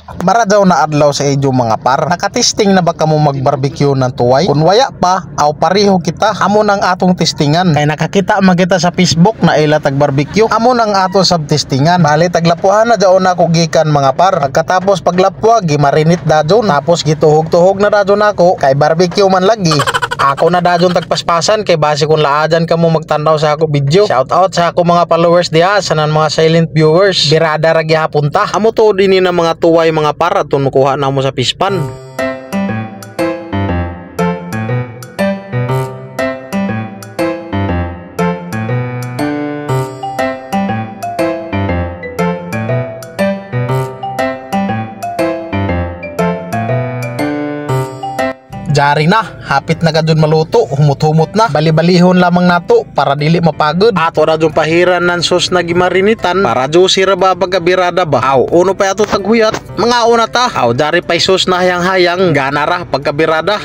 Mara daw na adlaw sa inyo mga par. Nakatesting na ba kamo mag-barbecue ng tuway? Kung waya pa, aw pareho kita. Amo nang atong testingan. Kay nakakita magita sa Facebook na ila tag-barbecue. Amo nang ato sab testingan. Bali taglapuhan na daw na ko gikan mga par. Pagkatapos paglapwa, gimarinit dadyon. Tapos gituhog-tuhog na dadyon ako. Kay barbecue man lagi. Ako na dadyon tagpaspasan kay base kung laadan ka mo magtanaw sa ako video. Shout out sa ako mga followers diha, sanan mga silent viewers. Birada ra gyapon ta. Amo to din na mga tuway mga para tun kuha na mo sa pispan. Jari na, hapit na gadun maluto, humut-humut na, bali-balihon lamang nato para dili mapagod. Ato na dun pahiran ng sos na gimarinitan para juicy ra ba pagkabirada ba. Aw, uno pa yato taghuyat, mga una ta. Aw, jari pa sos na hayang-hayang, gana ra pagkabirada.